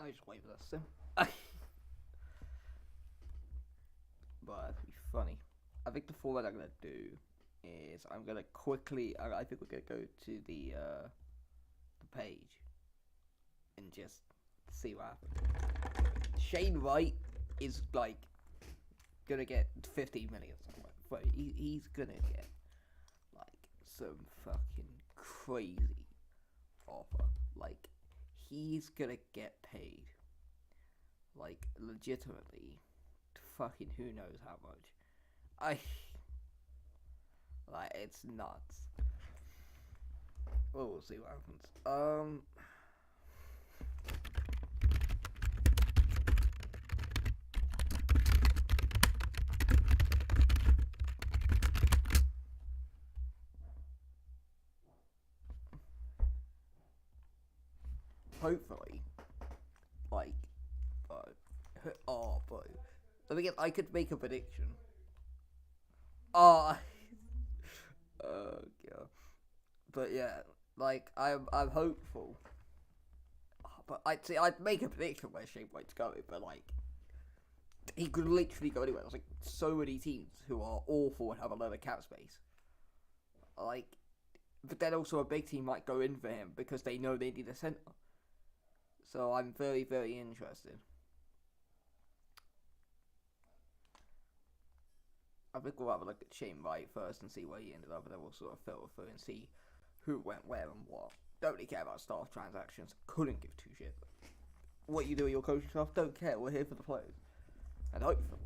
I just wait for that sim. But it'd be funny. I think the format I'm gonna do is I'm gonna quickly. I think we're gonna go to the page and just see what happens. Shane Wright is like gonna get 15 million somewhere, but he's gonna get like some fucking crazy offer. Like he's gonna get paid like legitimately fucking who knows how much. Like it's nuts. Well, we'll see what happens. Hopefully, like, bro. Let me get. I could make a prediction. Oh, oh god. But yeah, like I'm hopeful. But I'd make a prediction where Shane White's going, but like he could literally go anywhere. There's like so many teams who are awful and have a lot of cap space. Like, but then also a big team might go in for him because they know they need a center. So I'm very, very interested. I think we'll have a look at Shane Wright first and see where he ended up, and then we'll sort of filter through and see who went where and what. Don't really care about staff transactions. Couldn't give two shit. What you do with your coaching staff, don't care. We're here for the players. And hopefully,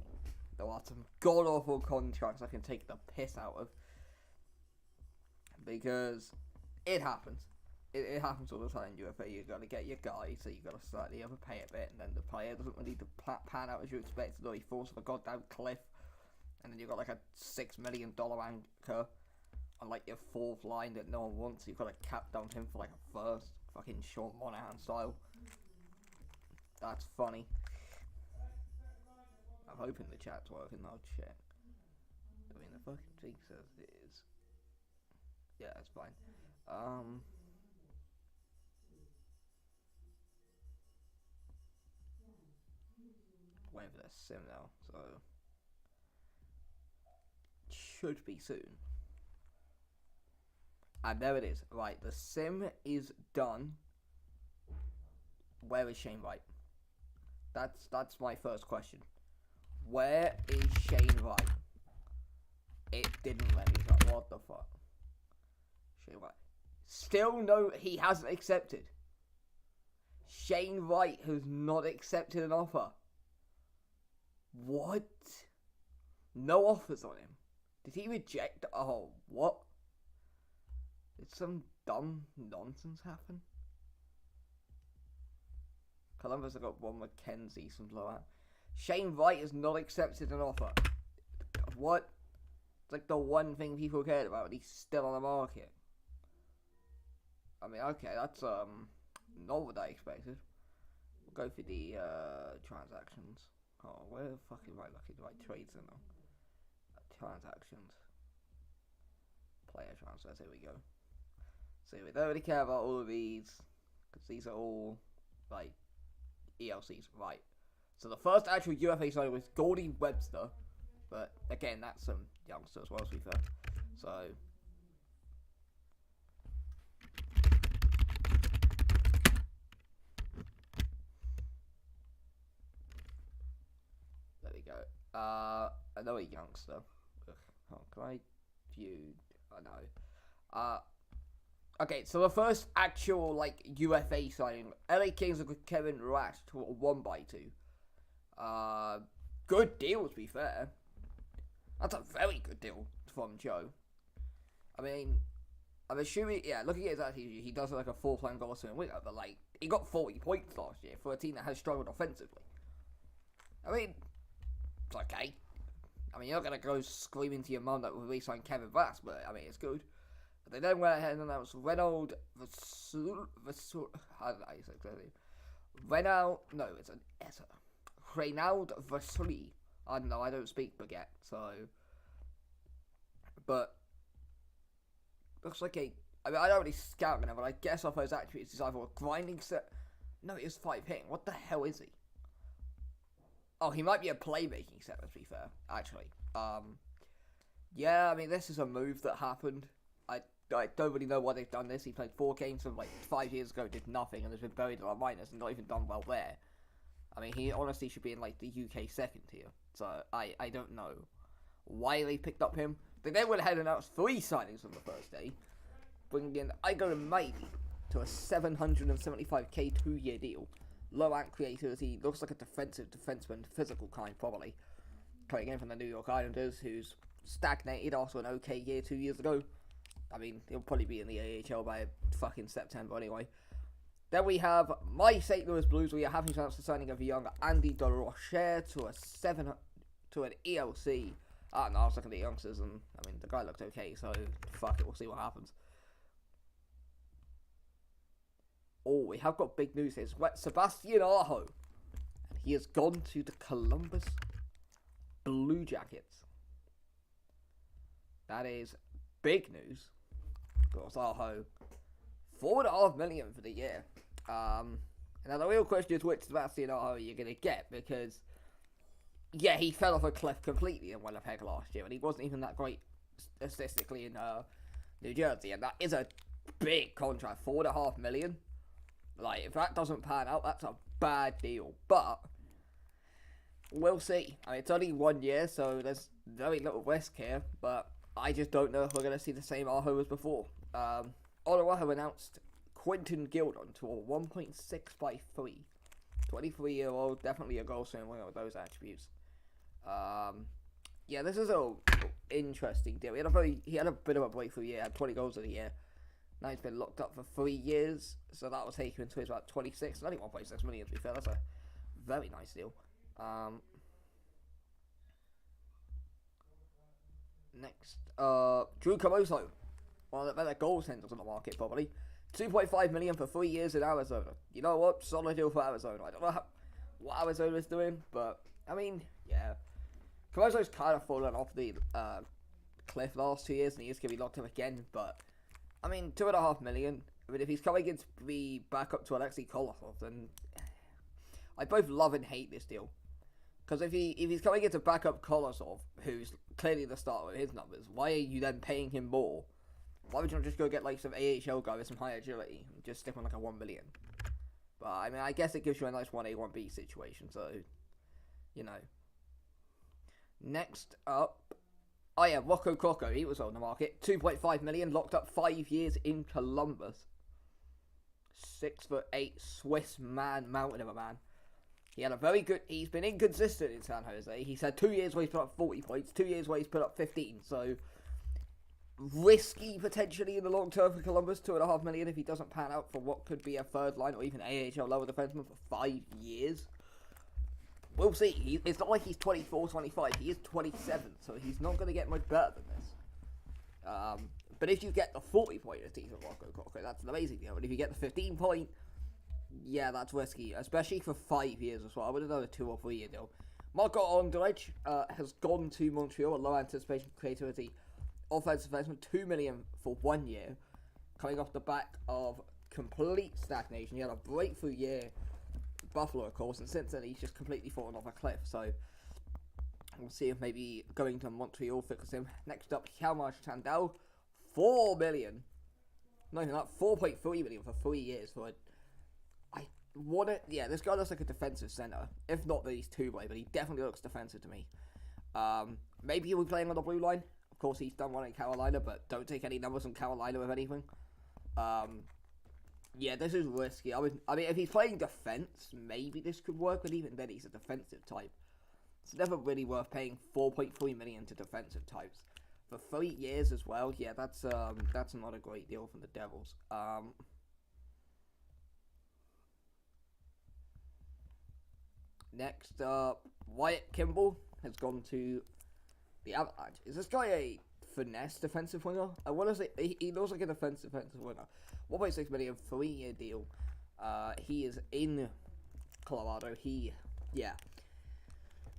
there are some god awful contracts I can take the piss out of. Because it happens. It happens all the time in UFA. You gotta get your guy, so you gotta slightly overpay a bit, and then the player doesn't really pan out as you expected, or he falls off a goddamn cliff. And then you've got like a $6 million anchor on like your fourth line that no one wants. You've got to cap down him for like a first. Fucking Sean Monahan style. That's funny. I'm hoping the chat's working. I'll check. I mean, the fucking thing says it is. Yeah, it's fine. Waiting for the sim now, so should be soon. And there it is. Right, the sim is done. Where is Shane Wright? That's my first question. Where is Shane Wright? It didn't let me go. What the fuck? Shane Wright. Still no, he hasn't accepted. Shane Wright has not accepted an offer. What? No offers on him. Did he reject? Oh, what? Did some dumb nonsense happen? Columbus have got one McKenzie, some blowout. Shane Wright has not accepted an offer. What? It's like the one thing people cared about, and he's still on the market. I mean, okay, that's not what I expected. We'll go for the transactions. Oh, where the fuck am I looking? Right, trades in them. Transactions. Player transfers, here we go. So we don't really care about all of these, because these are all, like, ELCs, right. So the first actual UFA signing was Goldie Webster, but again, that's some youngster as well, to be fair. So, there we go. Another youngster. Ugh, oh, can I view? I know. Okay, so the first actual, like, UFA signing, LA Kings with Kevin Rash to a 1x2. Good deal, to be fair. That's a very good deal from Joe. I mean, I'm assuming, yeah, looking at his attitude, he does like a full-time goal or winger, but, like, he got 40 points last year for a team that has struggled offensively. I mean, it's okay. I mean, you're not going to go screaming to your mum that we'll re-sign Kevin Rash, but, I mean, it's good. They then went ahead and announced Renaud Vasul. I don't know how you say it. Renaud, no, it's an S. Renaud Vasily. I don't know, I don't speak baguette, so. But, looks like a. I mean, I don't really scout him, but I guess off those attributes, he's either a grinding set. No, he is 5 hitting. What the hell is he? Oh, he might be a playmaking center, to be fair, actually. Yeah, I mean, this is a move that happened. I don't really know why they've done this. He played 4 games from like 5 years ago, did nothing, and has been buried in our minors and not even done well there. I mean, he honestly should be in like the UK second tier. So I don't know why they picked up him. They then went ahead and announced 3 signings on the first day, bringing in Igor Maybe to a 775k 2-year deal. Low ant creativity, looks like a defensive defenseman, physical kind probably. Coming in from the New York Islanders, who's stagnated after an okay year 2 years ago. I mean, he'll probably be in the AHL by fucking September anyway. Then we have my St. Louis Blues. We are happy to announce the signing of young Andy DeRocher to an ELC. I don't know, I was looking at the youngsters and, I mean, the guy looked okay, so fuck it, we'll see what happens. Oh, we have got big news here. It's Sebastian Aho. And he has gone to the Columbus Blue Jackets. That is big news. Of course, Aho, $4.5 million for the year. Now the real question is which Sebastian Aho you're going to get, because, yeah, he fell off a cliff completely in Winnipeg last year, and he wasn't even that great statistically in New Jersey, and that is a big contract, $4.5 million. Like, if that doesn't pan out, that's a bad deal, but we'll see. I mean, it's only 1 year, so there's very little risk here, but I just don't know if we're going to see the same Aho as before. Ottawa have announced Quentin Gildon to a 1.6 by 3. 23-year-old, definitely a goal scorer with those attributes. Yeah, this is an interesting deal. He had a bit of a breakthrough year, had 20 goals in a year. Now he's been locked up for 3 years, so that will take him to his about 26, only 1.6 million to be fair. That's a very nice deal. Next, Drew Camoso, one of the better goaltenders on the market, probably. 2.5 million for 3 years in Arizona. You know what? Solid deal for Arizona. I don't know what Arizona's doing, but I mean, yeah. Camoso's kind of fallen off the cliff last 2 years, and he is going to be locked up again. But I mean, 2.5 million. I mean, if he's coming in to be back up to Alexei Kolosov, then I both love and hate this deal. Because if he's coming in to back up Kolosov, who's clearly the starter with his numbers, why are you then paying him more? Why would you not just go get like some AHL guy with some high agility and just stick on like a 1 million? But I mean, I guess it gives you a nice 1A, 1B situation, so, you know. Next up, oh yeah, Rocco Crocco, he was on the market. 2.5 million, locked up 5 years in Columbus. 6'8" Swiss mountain of a man. He had a very good, he's been inconsistent in San Jose. He's had 2 years where he's put up 40 points, 2 years where he's put up 15, so risky potentially in the long term for Columbus. 2.5 million if he doesn't pan out for what could be a third line or even AHL lower defenseman for 5 years. We'll see. It's not like he's 24, 25. He is 27, so he's not going to get much better than this. But if you get the 40 point a season, Rocco Crocco, that's an amazing deal. But if you get the 15 point, yeah, that's risky, especially for 5 years as well. I would have done a 2 or 3 year deal. Marco Andrej has gone to Montreal, a low anticipation creativity offensive defenseman, $2 million for 1 year, coming off the back of complete stagnation. He had a breakthrough year, Buffalo, of course, and since then he's just completely fallen off a cliff. So we'll see if maybe going to Montreal fixes him. Next up, Hjalmar Chandel, $4 million. Not even that, 4.3 million for 3 years for yeah, this guy looks like a defensive center. If not that he's two-way, but he definitely looks defensive to me. Maybe he'll be playing on the blue line. Of course, he's done one in Carolina, but don't take any numbers from Carolina with anything. Yeah, this is risky. I mean, if he's playing defense, maybe this could work, but even then, he's a defensive type. It's never really worth paying 4.3 million to defensive types for 3 years as well. Yeah, that's not a great deal from the Devils. Next up, Wyatt Kimball has gone to the Avalanche. Is this guy a finesse defensive winger? I want to say he looks like a defensive winger. 1.6 million, 3 year deal. He is in Colorado. Yeah,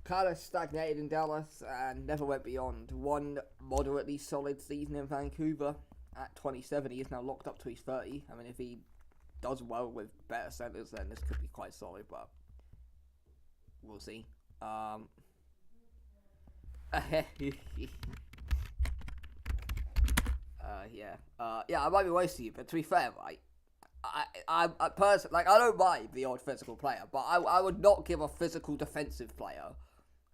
kind of stagnated in Dallas and never went beyond. One moderately solid season in Vancouver. At 27, he is now locked up to his 30. I mean, if he does well with better centers, then this could be quite solid, but we'll see. Yeah, I might be wasting you, but to be fair, right, I personally, like, I don't mind the odd physical player, but I would not give a physical defensive player,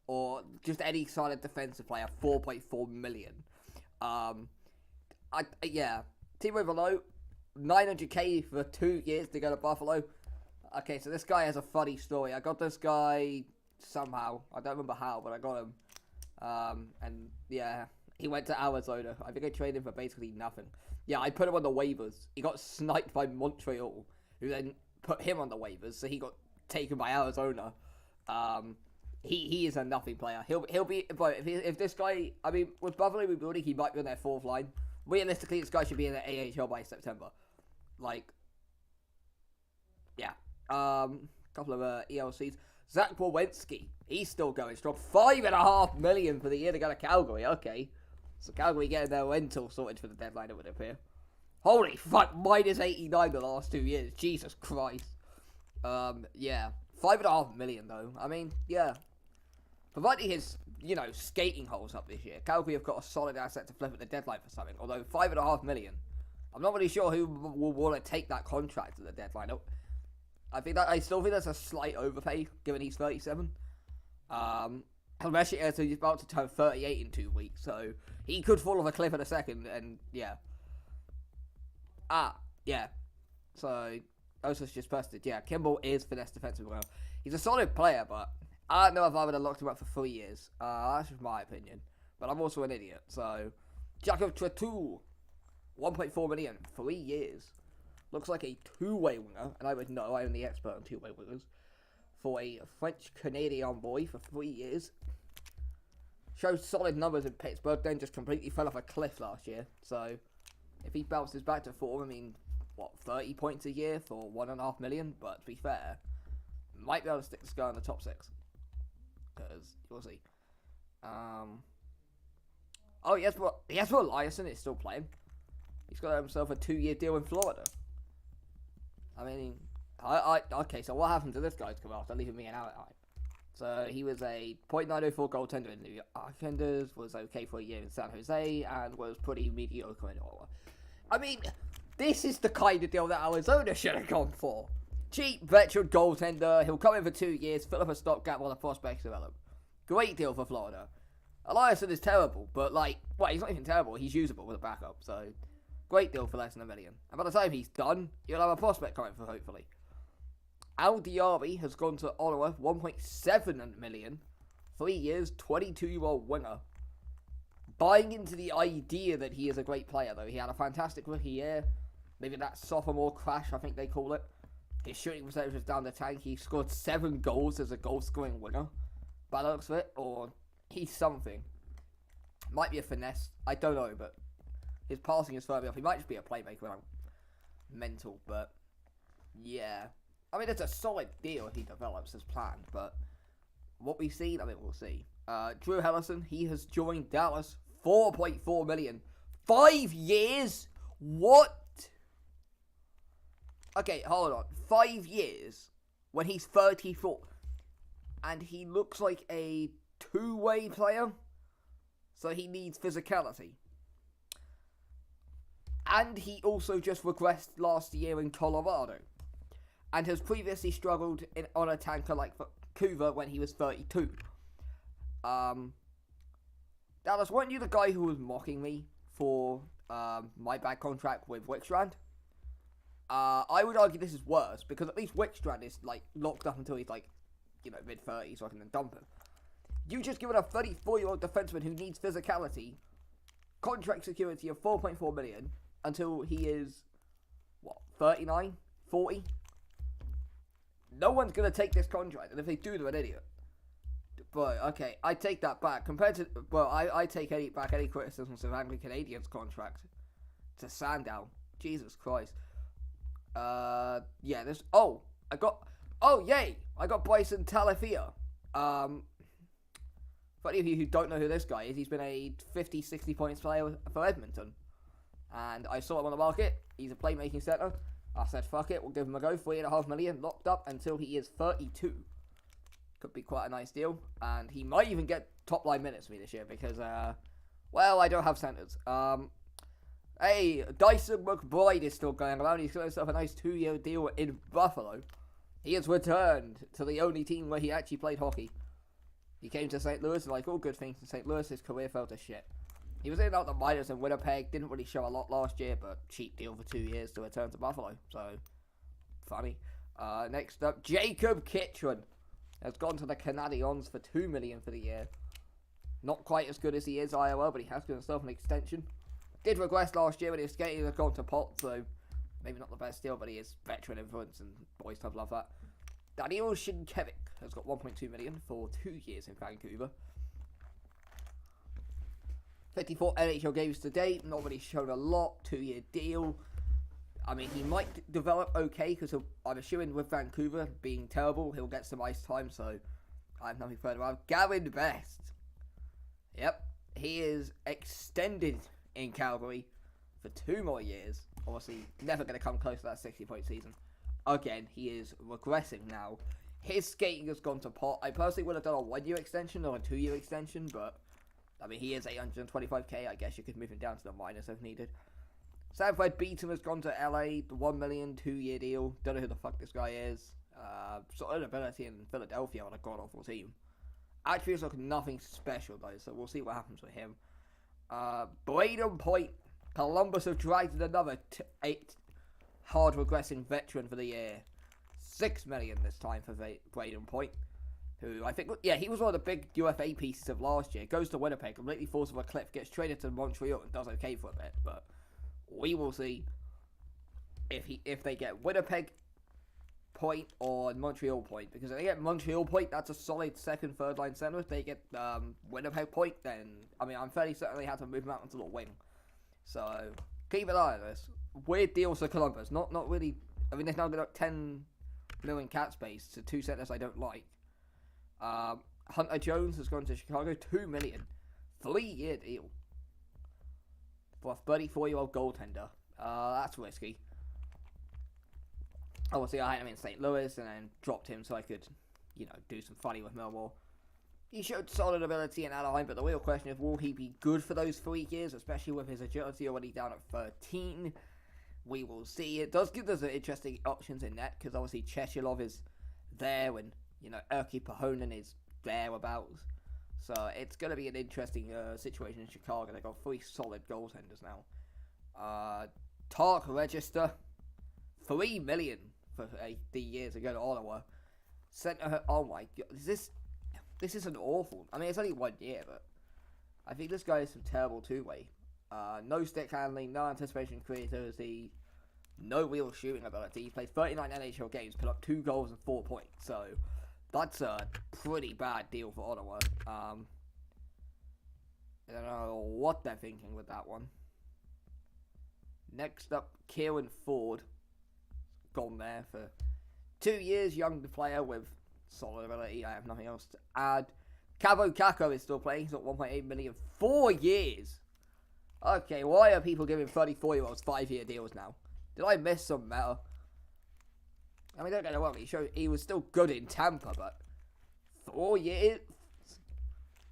or just any solid defensive player, 4.4 million. Team below, 900k for 2 years to go to Buffalo. Okay, so this guy has a funny story. I got this guy somehow. I don't remember how, but I got him. And yeah, he went to Arizona. I think I traded him for basically nothing. Yeah, I put him on the waivers. He got sniped by Montreal, who then put him on the waivers, so he got taken by Arizona. He is a nothing player. He'll be, but if this guy, I mean, with Buffalo rebuilding, he might be on their fourth line. Realistically, this guy should be in the AHL by September. Like, yeah. Couple of ELCs. Zach Borwinski, he's still going strong. $5.5 million for the year to go to Calgary. Okay, so Calgary getting their rental sorted for the deadline, it would appear. Holy fuck, minus 89 the last 2 years. Jesus Christ. Yeah, $5.5 million though. I mean, yeah. Providing his, skating holes up this year, Calgary have got a solid asset to flip at the deadline for something. Although $5.5 million, I'm not really sure who will want to take that contract at the deadline. I still think that's a slight overpay, given he's 37. Especially as he's about to turn 38 in 2 weeks, so he could fall off a cliff in a second, and yeah. Yeah. So, Osa's just posted, yeah, Kimball is finesse defensive well. He's a solid player, but I don't know if I would have locked him up for 3 years. That's just my opinion. But I'm also an idiot, so. Jacob Tretu, 1.4 million, 3 years. Looks like a two-way winger, and I would know, I am the expert on two-way wingers, for a French-Canadian boy for 3 years. Shows solid numbers in Pittsburgh, then just completely fell off a cliff last year. So, if he bounces back to form, I mean, 30 points a year for $1.5 million? But to be fair, might be able to stick this guy in the top 6. Because, you'll see. Oh, yes, Eliasson is still playing. He's got himself a 2-year deal in Florida. I mean, okay, so what happened to this guy to come after leaving me an out? So he was a .904 goaltender in the New York Islanders, was okay for a year in San Jose, and was pretty mediocre in Ottawa. I mean, this is the kind of deal that Arizona should have gone for. Cheap veteran goaltender, he'll come in for 2 years, fill up a stopgap while the prospects develop. Great deal for Florida. Eliasson is terrible, but he's not even terrible, he's usable with a backup, so great deal for less than $1 million. And by the time he's done, you'll have a prospect coming for, hopefully. Al Diaby has gone to Ottawa, $1.7 million, 3 years, 22-year-old winger. Buying into the idea that he is a great player, though. He had a fantastic rookie year. Maybe that sophomore crash, I think they call it. His shooting percentage was down the tank. He scored 7 goals as a goal-scoring winger. By the looks of it, or he's something. Might be a finesse. I don't know, but his passing is further off. He might just be a playmaker when I'm mental, but yeah. I mean, it's a solid deal he develops as planned, but what we've seen, I mean, we'll see. Drew Helleson, he has joined Dallas, $4.4 million. 5 years? What? Okay, hold on. 5 years when he's 34. And he looks like a two-way player. So he needs physicality. And he also just regressed last year in Colorado. And has previously struggled on a tanker like Vancouver when he was 32. Dallas, weren't you the guy who was mocking me for my bad contract with Wickstrand? I would argue this is worse, because at least Wickstrand is locked up until he's mid-30s, so I can then dump him. You just given a 34-year-old defenseman who needs physicality contract security of $4.4 million until he is 39, 40. No one's gonna take this contract, and if they do, they're an idiot. But okay, I take that back. I take back any criticisms of Angry Canadian's contract to Sandown. Jesus Christ. I got Bryson Talafia. For any of you who don't know who this guy is, he's been a 50, 60 points player for Edmonton. And I saw him on the market. He's a playmaking center. I said, fuck it, we'll give him a go. 3.5 million locked up until he is 32. Could be quite a nice deal. And he might even get top line minutes for me this year because, well, I don't have centers. Hey, Dyson McBride is still going around. He's got himself a nice 2-year deal in Buffalo. He has returned to the only team where he actually played hockey. He came to St. Louis, and like all good things in St. Louis, his career fell to shit. He was in out the minors in Winnipeg, didn't really show a lot last year, but cheap deal for 2 years to return to Buffalo. So, funny. Next up, Jacob Kitchen has gone to the Canadiens for $2 million for the year. Not quite as good as he is IOL, but he has given himself an extension. Did regress last year when he was skating, has gone to pot, so maybe not the best deal, but he is veteran influence, and boys have love that. Daniel Shinkevic has got $1.2 million for 2 years in Vancouver. 54 NHL games to date, not really shown a lot, 2-year deal. I mean, he might develop okay, because I'm assuming with Vancouver being terrible, he'll get some ice time, so I have nothing further on. Gavin Best. Yep, he is extended in Calgary for 2 more years. Obviously, never going to come close to that 60-point season. Again, he is regressing now. His skating has gone to pot. I personally would have done a 1-year extension or a 2-year extension, but I mean, he is $825K. I guess you could move him down to the minus if needed. Sanford Beaton has gone to LA, the $1 million 2-year deal. Don't know who the fuck this guy is. Solid ability in Philadelphia on a god-awful team. Attributes look nothing special though, so we'll see what happens with him. Braden Point, Columbus have dragged in another 8 hard regressing veteran for the year. $6 million this time for Braden Point, who I think, yeah, he was one of the big UFA pieces of last year. Goes to Winnipeg, completely falls off a cliff, gets traded to Montreal and does okay for a bit, but we will see if they get Winnipeg Point or Montreal Point, because if they get Montreal Point, that's a solid second, third line center. If they get Winnipeg Point, then I mean, I'm fairly certain they have to move him out into the wing. So keep an eye on this. Weird deals for Columbus. Not really. I mean, they've now got 10 million cap space to 2 centers I don't like. Hunter Jones has gone to Chicago, $2 million, 3-year deal for a 34-year-old goaltender. That's risky. Obviously, I had him in St. Louis and then dropped him so I could, do some funny with Millwall. He showed solid ability in Anaheim, but the real question is, will he be good for those 3 years, especially with his agility already down at 13? We will see. It does give us interesting options in net, because obviously Chechilov is there and, Erkki Pahonen is thereabouts. So it's going to be an interesting situation in Chicago. They've got 3 solid goaltenders now. Tark Register, $3 million for the years ago to Ottawa. Center, oh my god, this isn't awful. I mean, it's only 1 year, but I think this guy is some terrible two-way. No stick handling, no anticipation creativity, no real shooting ability. He played 39 NHL games, put up 2 goals and 4 points. So that's a pretty bad deal for Ottawa. I don't know what they're thinking with that one. Next up, Kieran Ford. Gone there for 2 years, young player with solid ability. I have nothing else to add. Cavo Kako is still playing. He's got 1.8 million, 4 years. Okay, why are people giving 34-year-olds 5-year deals now? Did I miss some meta? I mean, don't get me wrong, he was still good in Tampa, but 4 years?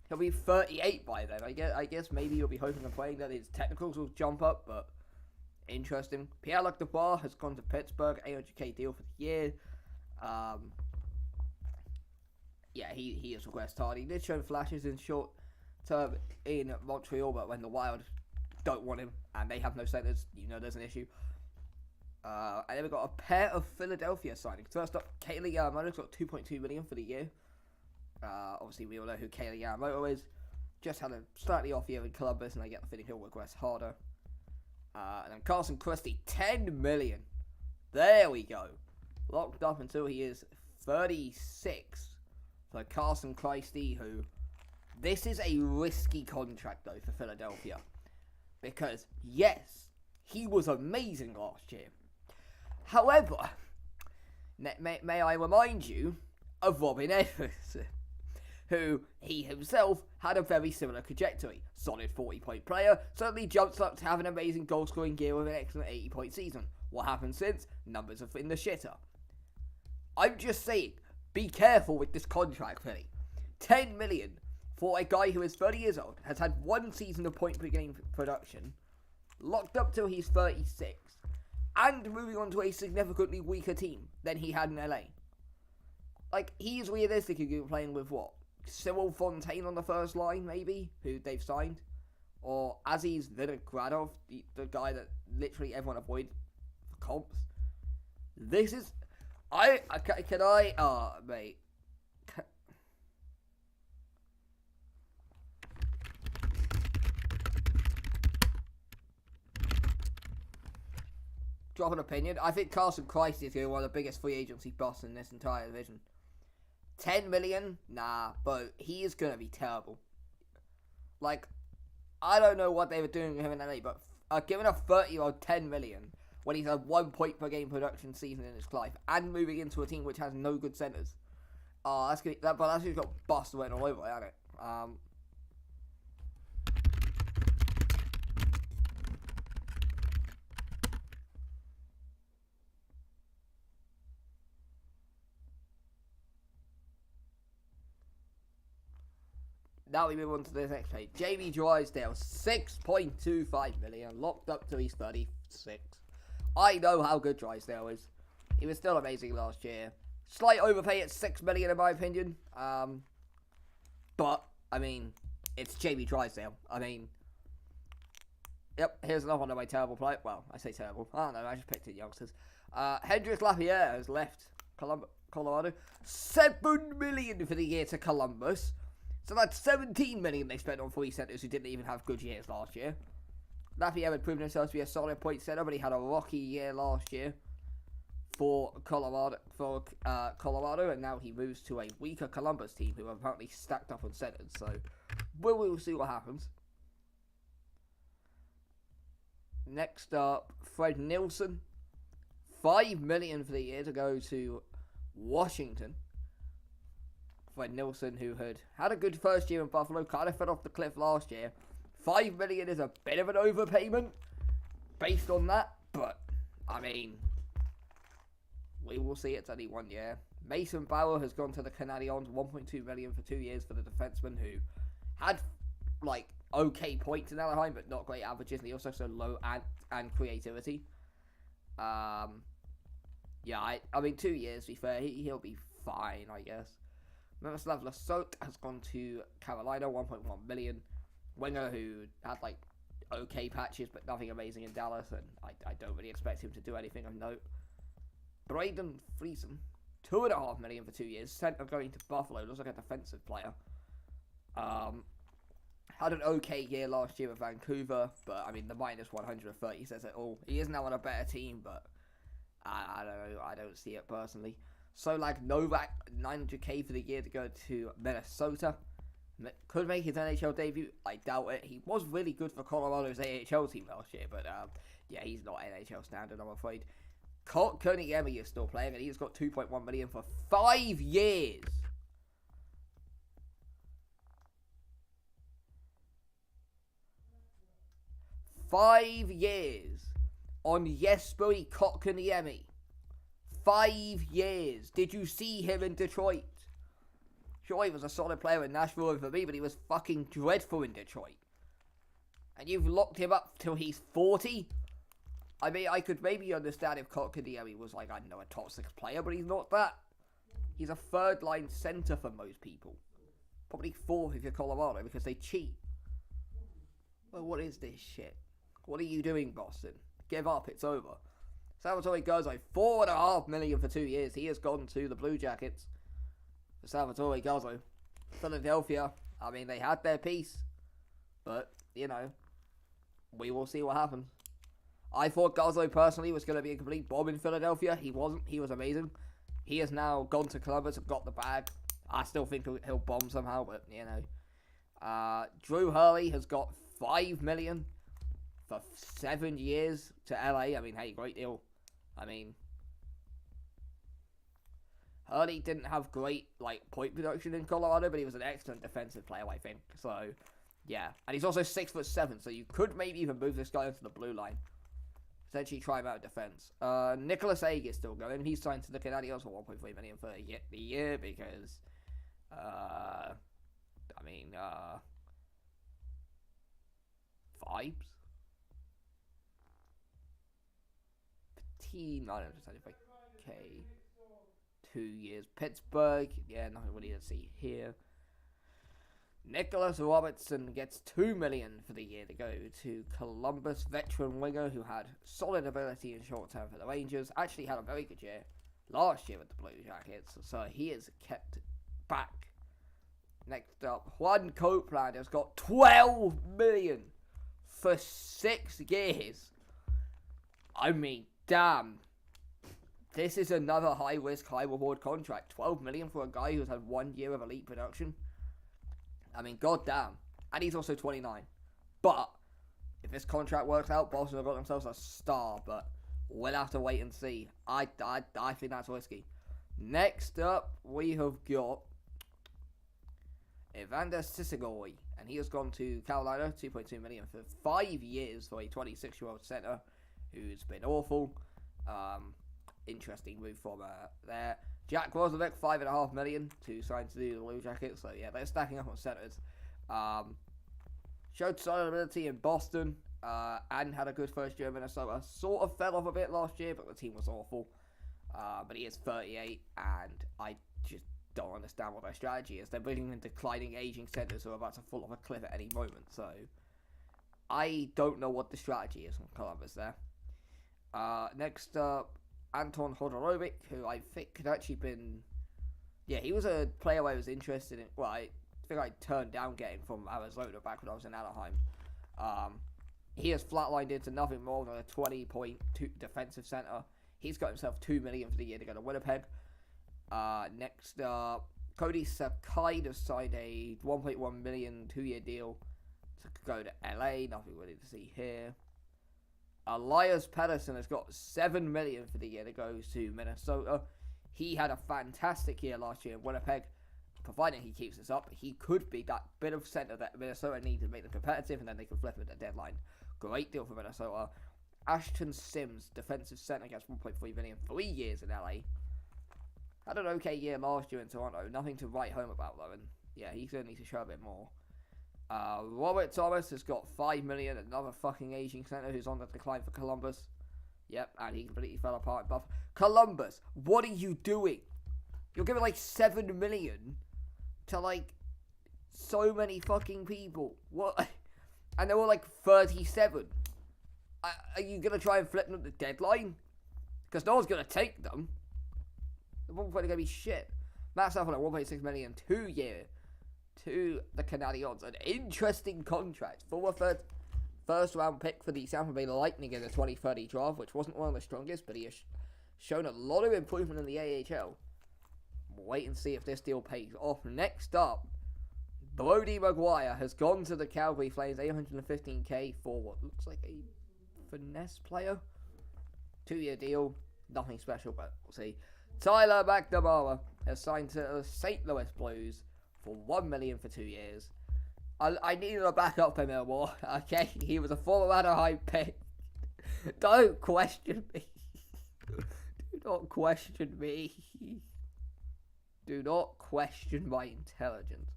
He'll be 38 by then. I guess maybe you'll be hoping and praying that his technicals will jump up, but interesting. Pierre-Luc Dubois has gone to Pittsburgh, $800K deal for the year. Yeah, he has regressed hard. He did show flashes in short term in Montreal, but when the Wild don't want him and they have no centers, there's an issue. And then we've got a pair of Philadelphia signings. First up, Kaylee Yamamoto's got $2.2 million for the year. Obviously, we all know who Kaylee Yamamoto is. Just had a slightly off year in Columbus, and I get the feeling he'll regress harder. And then Carson Christie, $10 million. There we go. Locked up until he is 36 for Carson Christie, who... This is a risky contract, though, for Philadelphia. Because, yes, he was amazing last year. However, may I remind you of Robin Evans, who he himself had a very similar trajectory. Solid 40-point player, suddenly jumps up to have an amazing goal-scoring year with an excellent 80-point season. What happened since? Numbers have been the shitter. I'm just saying, be careful with this contract, Penny. 10 million for a guy who is 30 years old, has had 1 season of point per game production, locked up till he's 36, and moving on to a significantly weaker team than he had in LA. Like, he's realistically playing with what? Cyril Fontaine on the first line, maybe, who they've signed? Or Aziz Vinogradov, the guy that literally everyone avoided for comps. This is... mate. Drop an opinion. I think Carson Christ is going to be one of the biggest free agency busts in this entire division. 10 million? Nah, but he is going to be terrible. Like, I don't know what they were doing with him in LA, but giving a 30-year-old 10 million when he's had 1 point per game production season in his life and moving into a team which has no good centers. That's just got bust written all over it, hasn't it? Now we move on to the next page. Jamie Drysdale, 6.25 million, locked up till he's 36. I know how good Drysdale is. He was still amazing last year. Slight overpay at 6 million in my opinion. But, I mean, it's Jamie Drysdale. I mean, yep, here's another one of my terrible play. Well, I say terrible. I don't know, I just picked it youngsters. Hendrix Lapierre has left Colorado. 7 million for the year to Columbus. So that's 17 million they spent on 3 centers who didn't even have good years last year. Lapierre had proven himself to be a solid point center, but he had a rocky year last year for Colorado, and now he moves to a weaker Columbus team who are apparently stacked up on centers. So we'll see what happens. Next up, Fred Nilsson, 5 million for the year to go to Washington. Fred Nilsson, who had a good first year in Buffalo, kind of fell off the cliff last year. 5 million is a bit of an overpayment based on that, but I mean, we will see. It's only 1 year. Mason Bauer has gone to the Canadiens, 1.2 million for 2 years for the defenseman who had like okay points in Anaheim, but not great averages. And he also so low and creativity. Yeah, I mean 2 years. To be fair, he'll be fine, I guess. Miroslav Lasot has gone to Carolina, 1.1 million. Winger who had like okay patches but nothing amazing in Dallas, and I don't really expect him to do anything of note. Braden Friesen, 2.5 million for 2 years. Center going to Buffalo, looks like a defensive player. Had an okay year last year with Vancouver, but I mean the minus 130 says it all. He is now on a better team, but I don't know. I don't see it personally. So, like, Novak, 900k for the year to go to Minnesota. Could make his NHL debut. I doubt it. He was really good for Colorado's AHL team last year, but, yeah, he's not NHL standard, I'm afraid. Kotkaniemi is still playing, and he's got 2.1 million for 5 years. Five years on Jesperi Kotkaniemi. 5 years. Did you see him in Detroit? Sure, he was a solid player in Nashville over me, but he was fucking dreadful in Detroit. And you've locked him up till he's 40? I mean, I could maybe understand if Kotkaniemi was like, I don't know, a top 6 player, but he's not that. He's a third-line center for most people. Probably 4th if you're Colorado, because they cheat. Well, what is this shit? What are you doing, Boston? Give up, it's over. Salvatore Garza, 4.5 million for 2 years. He has gone to the Blue Jackets. For Salvatore Garza, Philadelphia, I mean, they had their piece. But, you know, we will see what happens. I thought Garza personally was going to be a complete bomb in Philadelphia. He wasn't. He was amazing. He has now gone to Columbus and got the bag. I still think he'll bomb somehow, but, you know. Drew Hurley has got 5 million for 7 years to LA. I mean, hey, great deal. I mean, Hurley didn't have great, like, point production in Colorado, but he was an excellent defensive player, I think. So, yeah. And he's also 6'7", so you could maybe even move this guy into the blue line. Essentially, try him out of defense. Nicholas Hague is still going. He's signed to the Canadiens for 1.3 million for the year because, vibes. 975k, 2 years. Pittsburgh, yeah, nothing really to see here. Nicholas Robertson gets $2 million for the year to go to Columbus, veteran winger who had solid ability in short term for the Rangers. Actually had a very good year last year with the Blue Jackets, so he is kept back. Next up, Juan Copeland has got $12 million for 6 years. I mean, damn. This is another high risk, high reward contract. $12 million for a guy who's had 1 year of elite production. I mean, goddamn. And he's also 29. But if this contract works out, Boston have got themselves a star. But we'll have to wait and see. I think that's risky. Next up, we have got Evander Sissegoy. And he has gone to Carolina, $2.2 million for 5 years for a 26-year-old center who's been awful. Interesting move from there. Jack Roslovic, $5.5 million to sign to the Blue Jackets. So yeah, they're stacking up on centers. Showed solid ability in Boston and had a good first year in Minnesota. Sort of fell off a bit last year, but the team was awful. But he is 38, and I just don't understand what their strategy is. They're bringing in declining, aging centers who are about to fall off a cliff at any moment. So I don't know what the strategy is from Columbus there. Next up, Anton Hodorovic, who I think could actually been... Yeah, he was a player I was interested in. Well, I think I turned down getting from Arizona back when I was in Anaheim. He has flatlined into nothing more than a 20.2 defensive center. He's got himself $2 million for the year to go to Winnipeg. Next up, Cody Sakai has signed a $1.1 million 2-year deal to go to LA. Nothing really to see here. Elias Pettersson has got $7 million for the year to go to Minnesota. He had a fantastic year last year in Winnipeg. Providing he keeps this up, he could be that bit of center that Minnesota need to make them competitive, and then they can flip him at the deadline. Great deal for Minnesota. Ashton Sims, defensive center, gets $1.3 million, 3 years in LA. Had an okay year last year in Toronto. Nothing to write home about though, and yeah, he's going to need to show a bit more. Robert Thomas has got $5 million, another fucking aging center who's on the decline for Columbus. Yep, and he completely fell apart in Buffalo. Columbus, what are you doing? You're giving like $7 million to like so many fucking people. What? And they're all like 37. Are you gonna try and flip them at the deadline? Because no one's gonna take them. They're probably gonna be shit. Matt Stafford at $1.6 million, 2 year to the Canadiens. An interesting contract for a first round pick for the Tampa Bay Lightning in the 2030 draft, which wasn't one of the strongest, but he has shown a lot of improvement in the AHL. Wait and see if this deal pays off. Next up, Brody Maguire has gone to the Calgary Flames, $815k for what looks like a finesse player. 2-year deal, nothing special, but we'll see. Tyler McNamara has signed to the St. Louis Blues for $1 million for 2 years. I needed a backup for Millwall, okay? He was a former Anaheim pick. Don't question me. Do not question me. Do not question my intelligence.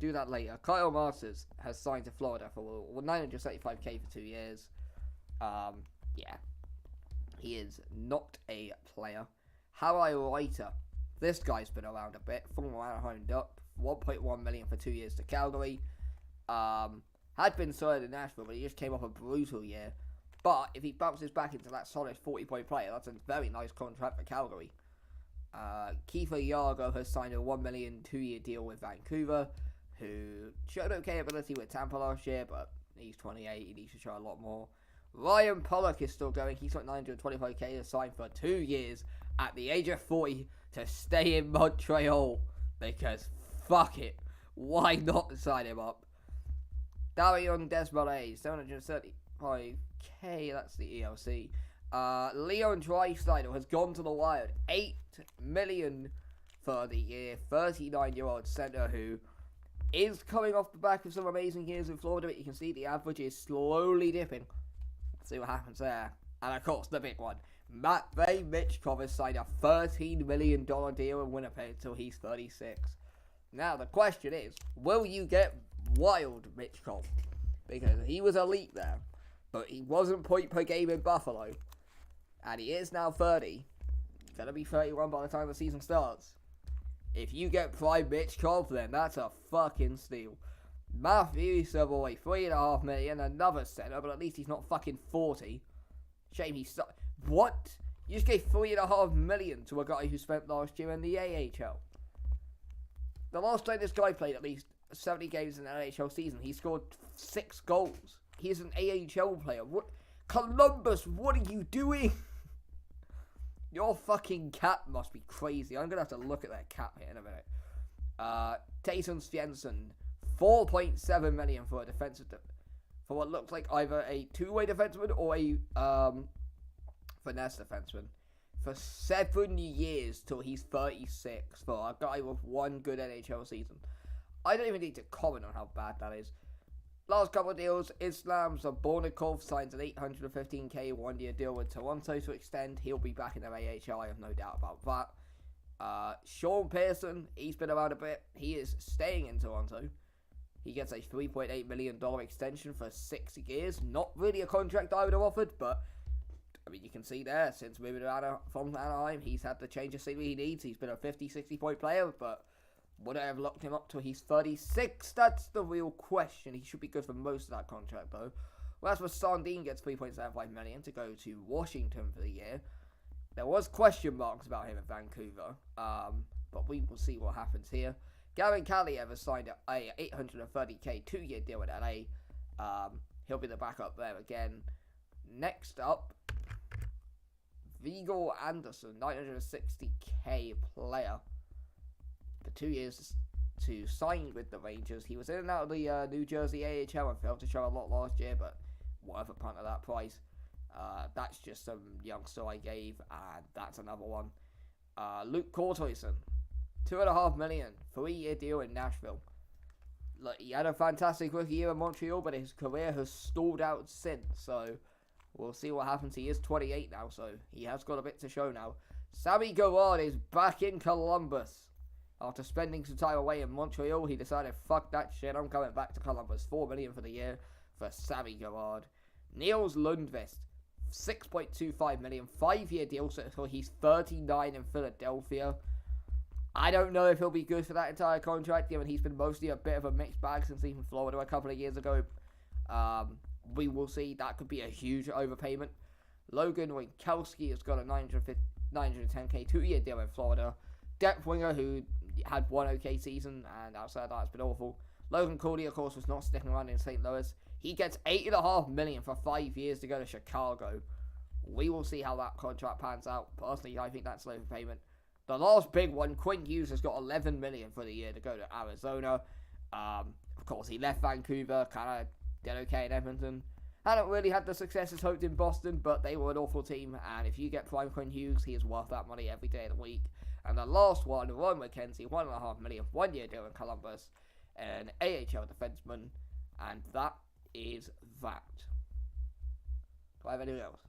Do that later. Kyle Masters has signed to Florida for $975k for 2 years. Yeah. He is not a player. Harry Wright. This guy's been around a bit. Former Anaheim Duck. $1.1 million for 2 years to Calgary. Had been signed in Nashville, but he just came off a brutal year. But if he bounces back into that solid 40-point player, that's a very nice contract for Calgary. Kiefer Yargo has signed a $1 million 2-year deal with Vancouver, who showed okay ability with Tampa last year, but he's 28, he needs to show a lot more. Ryan Pollock is still going. He's got $925k to sign for 2 years at the age of 40 to stay in Montreal, because fuck it, why not sign him up? Darion Desmarais, $735k, that's the ELC. Leon Draisaitl has gone to the Wild, $8 million for the year. 39-year-old center who is coming off the back of some amazing years in Florida, but you can see the average is slowly dipping. Let's see what happens there. And of course, the big one. Matvei Michkov has signed a $13 million deal in Winnipeg until he's 36. Now, the question is, will you get wild Michkov? Because he was elite there, but he wasn't point per game in Buffalo. And he is now 30. He's going to be 31 by the time the season starts. If you get prime Michkov, then that's a fucking steal. Matthew Savoy, $3.5 million, another center, but at least he's not fucking 40. Shame he's what? You just gave $3.5 million to a guy who spent last year in the AHL. The last time this guy played at least 70 games in an NHL season, he scored 6 goals. He's an AHL player. What? Columbus, what are you doing? Your fucking cap must be crazy. I'm going to have to look at that cap here in a minute. Tyson Svensson, $4.7 million for a defensive, for what looks like either a two-way defenseman or a finesse defenseman. For 7 years till he's 36 for a guy with one good NHL season. I don't even need to comment on how bad that is. Last couple of deals, Islam Zabornikov signs an $815K one-year deal with Toronto to extend. He'll be back in their AHL, I have no doubt about that. Sean Pearson, he's been around a bit. He is staying in Toronto. He gets a $3.8 million extension for 6 years. Not really a contract I would have offered, but I mean, you can see there, since moving from Anaheim, he's had the change of scenery he needs. He's been a 50, 60-point player, but would I have locked him up till he's 36? That's the real question. He should be good for most of that contract, though. Rasmus Sandin gets $3.75 million to go to Washington for the year. There was question marks about him in Vancouver, but we will see what happens here. Gavin Kaliev has signed a $830K 2-year deal with LA. He'll be the backup there again. Next up, Viggo Anderson, $960K player for 2 years to sign with the Rangers. He was in and out of the New Jersey AHL and failed to show a lot last year, but whatever punt at that price. That's just some youngster I gave, and that's another one. Luke Cortoyson, $2.5 million, 3-year deal in Nashville. Look, he had a fantastic rookie year in Montreal, but his career has stalled out since, so we'll see what happens. He is 28 now, so he has got a bit to show now. Sammy Garard is back in Columbus. After spending some time away in Montreal, he decided, fuck that shit, I'm coming back to Columbus. $4 million for the year for Sammy Garard. Niels Lundqvist, $6.25 million, 5-year deal, so he's 39 in Philadelphia. I don't know if he'll be good for that entire contract, given he's been mostly a bit of a mixed bag since leaving Florida a couple of years ago. We will see. That could be a huge overpayment. Logan Winkowski has got a $910K 2-year deal in Florida. Depth winger who had one okay season, and outside that, it's been awful. Logan Cooley, of course, was not sticking around in St. Louis. He gets $8.5 million for 5 years to go to Chicago. We will see how that contract pans out. Personally, I think that's an overpayment. The last big one, Quinn Hughes has got $11 million for the year to go to Arizona. Of course, he left Vancouver, kind of did okay in Edmonton. Hadn't really had the success as hoped in Boston, but they were an awful team. And if you get prime Quinn Hughes, he is worth that money every day of the week. And the last one, Ron McKenzie, $1.5 million, 1-year deal in Columbus, an AHL defenseman, and that is that. Do I have anything else?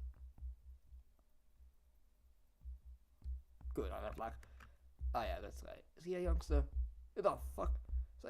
Good, I left black. Oh yeah, that's right. Is he a youngster? Who the fuck? So,